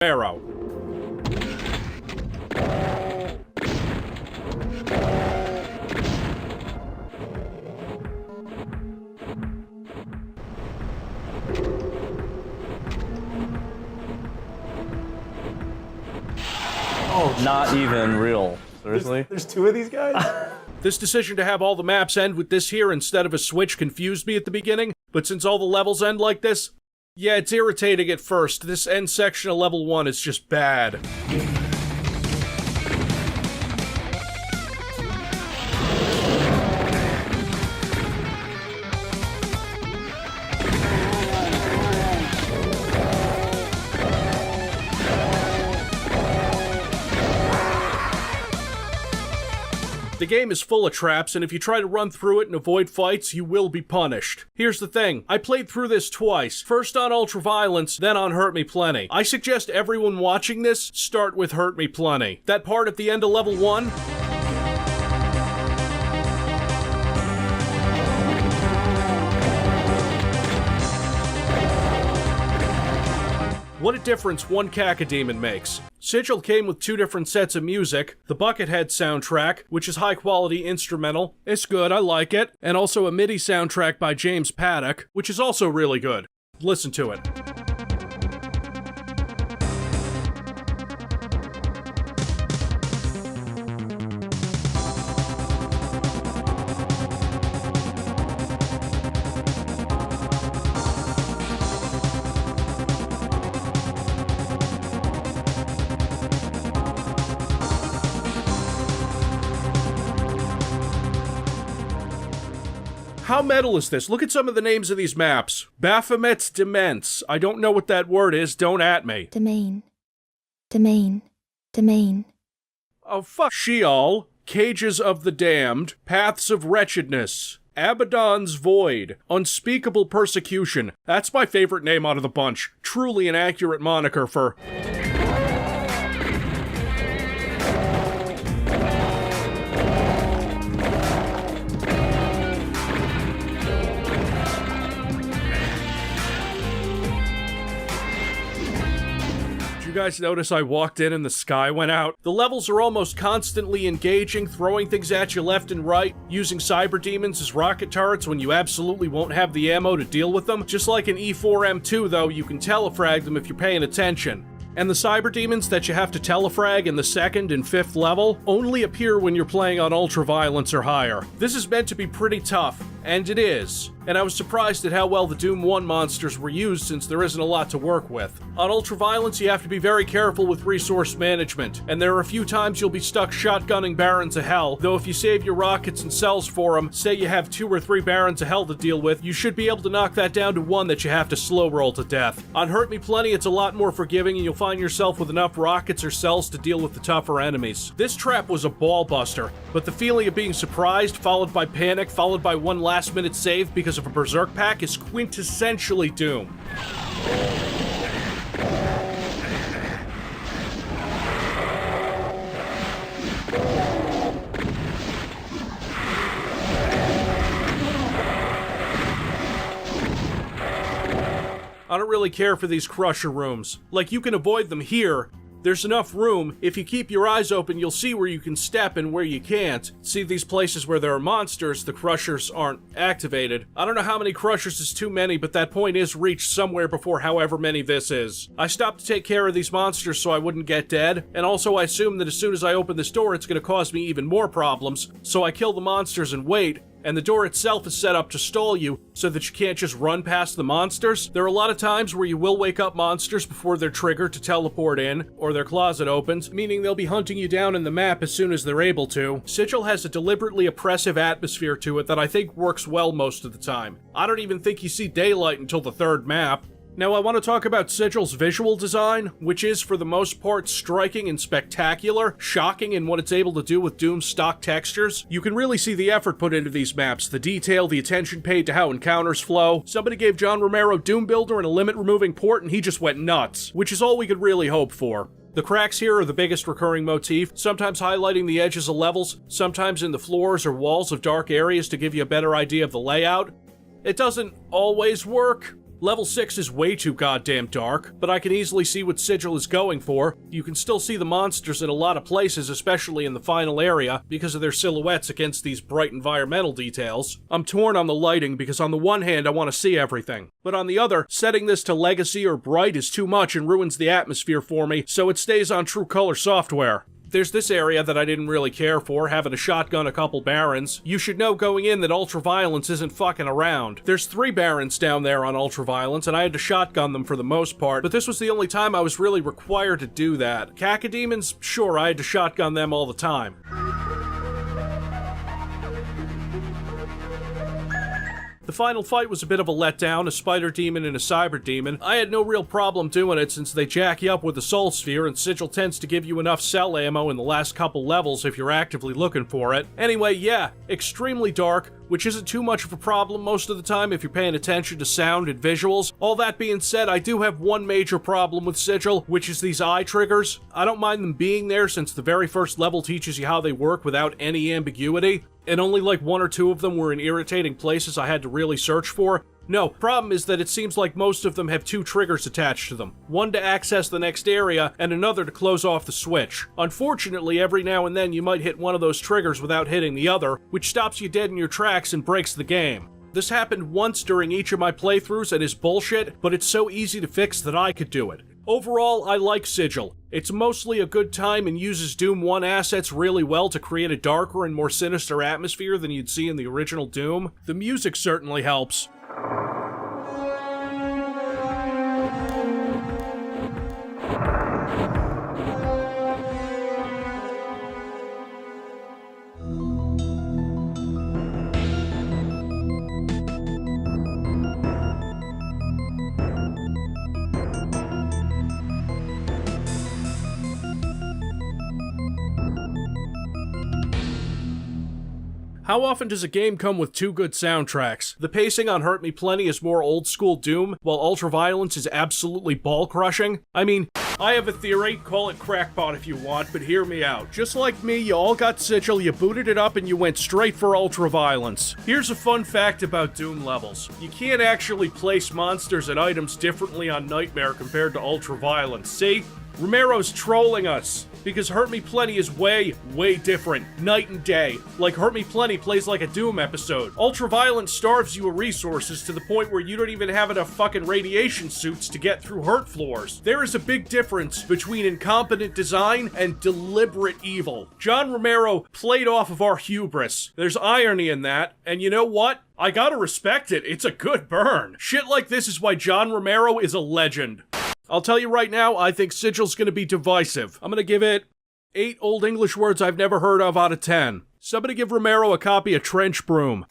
Romero. Oh, not even real. Seriously? There's two of these guys? This decision to have all the maps end with this here instead of a switch confused me at the beginning, but since all the levels end like this, yeah, it's irritating at first. This end section of level 1 is just bad. The game is full of traps, and if you try to run through it and avoid fights, you will be punished. Here's the thing, I played through this twice, first on Ultraviolence, then on Hurt Me Plenty. I suggest everyone watching this start with Hurt Me Plenty. That part at the end of level 1, what a difference one cacodemon makes. Sigil came with 2 different sets of music, the Buckethead soundtrack, which is high-quality instrumental, it's good, I like it, and also a MIDI soundtrack by James Paddock, which is also really good. Listen to it. How metal is this? Look at some of the names of these maps. Baphomet's Demence. I don't know what that word is, don't at me. Domain. Domain. Domain. Oh, fuck. Sheol. Cages of the Damned. Paths of Wretchedness. Abaddon's Void. Unspeakable Persecution. That's my favorite name out of the bunch. Truly an accurate moniker for... You guys notice I walked in and the sky went out? The levels are almost constantly engaging, throwing things at you left and right, using cyber demons as rocket turrets when you absolutely won't have the ammo to deal with them. Just like in E4M2 though, you can telefrag them if you're paying attention. And the cyber demons that you have to telefrag in the 2nd and 5th level only appear when you're playing on Ultraviolence or higher. This is meant to be pretty tough, and it is. And I was surprised at how well the Doom 1 monsters were used since there isn't a lot to work with. On Ultraviolence, you have to be very careful with resource management, and there are a few times you'll be stuck shotgunning Barons of Hell, though if you save your rockets and cells for them, say you have 2 or 3 Barons of Hell to deal with, you should be able to knock that down to 1 that you have to slow roll to death. On Hurt Me Plenty, it's a lot more forgiving and you'll find yourself with enough rockets or cells to deal with the tougher enemies. This trap was a ball buster, but the feeling of being surprised, followed by panic, followed by one last-minute save because of a Berserk pack is quintessentially Doom. I don't really care for these crusher rooms. Like, you can avoid them here. There's enough room. If you keep your eyes open, you'll see where you can step and where you can't. See these places where there are monsters, the crushers aren't activated. I don't know how many crushers is too many, but that point is reached somewhere before however many this is. I stopped to take care of these monsters so I wouldn't get dead, and also I assume that as soon as I open this door, it's gonna cause me even more problems, so I kill the monsters and wait. And the door itself is set up to stall you so that you can't just run past the monsters. There are a lot of times where you will wake up monsters before they're triggered to teleport in, or their closet opens, meaning they'll be hunting you down in the map as soon as they're able to. Sigil has a deliberately oppressive atmosphere to it that I think works well most of the time. I don't even think you see daylight until the 3rd map. Now I want to talk about Sigil's visual design, which is for the most part striking and spectacular, shocking in what it's able to do with Doom's stock textures. You can really see the effort put into these maps, the detail, the attention paid to how encounters flow. Somebody gave John Romero Doom Builder and a limit removing port and he just went nuts, which is all we could really hope for. The cracks here are the biggest recurring motif, sometimes highlighting the edges of levels, sometimes in the floors or walls of dark areas to give you a better idea of the layout. It doesn't always work, Level 6 is way too goddamn dark, but I can easily see what Sigil is going for. You can still see the monsters in a lot of places, especially in the final area, because of their silhouettes against these bright environmental details. I'm torn on the lighting because on the one hand I want to see everything, but on the other, setting this to legacy or bright is too much and ruins the atmosphere for me, so it stays on true color software. There's this area that I didn't really care for, having to shotgun a couple barons. You should know going in that ultraviolence isn't fucking around. There's 3 barons down there on ultraviolence, and I had to shotgun them for the most part, but this was the only time I was really required to do that. Cacodemons, sure, I had to shotgun them all the time. The final fight was a bit of a letdown, a spider demon and a cyber demon. I had no real problem doing it since they jack you up with the soul sphere and Sigil tends to give you enough cell ammo in the last couple levels if you're actively looking for it. Anyway, yeah, extremely dark, which isn't too much of a problem most of the time if you're paying attention to sound and visuals. All that being said, I do have one major problem with Sigil, which is these eye triggers. I don't mind them being there since the very first level teaches you how they work without any ambiguity, and only like 1 or 2 of them were in irritating places I had to really search for. No, problem is that it seems like most of them have 2 triggers attached to them. One to access the next area, and another to close off the switch. Unfortunately, every now and then you might hit one of those triggers without hitting the other, which stops you dead in your tracks and breaks the game. This happened once during each of my playthroughs and is bullshit, but it's so easy to fix that I could do it. Overall, I like Sigil. It's mostly a good time and uses Doom 1 assets really well to create a darker and more sinister atmosphere than you'd see in the original Doom. The music certainly helps. How often does a game come with 2 good soundtracks? The pacing on Hurt Me Plenty is more old-school Doom, while Ultraviolence is absolutely ball-crushing. I mean, I have a theory, call it crackpot if you want, but hear me out. Just like me, you all got Sigil, you booted it up, and you went straight for Ultraviolence. Here's a fun fact about Doom levels. You can't actually place monsters and items differently on Nightmare compared to Ultraviolence. See? Romero's trolling us. Because Hurt Me Plenty is way, way different. Night and day. Like, Hurt Me Plenty plays like a Doom episode. Ultraviolence starves you of resources to the point where you don't even have enough fucking radiation suits to get through hurt floors. There is a big difference between incompetent design and deliberate evil. John Romero played off of our hubris. There's irony in that, and you know what? I gotta respect it. It's a good burn. Shit like this is why John Romero is a legend. I'll tell you right now, I think Sigil's gonna be divisive. I'm gonna give it 8 Old English words I've never heard of out of 10. Somebody give Romero a copy of Trench Broom.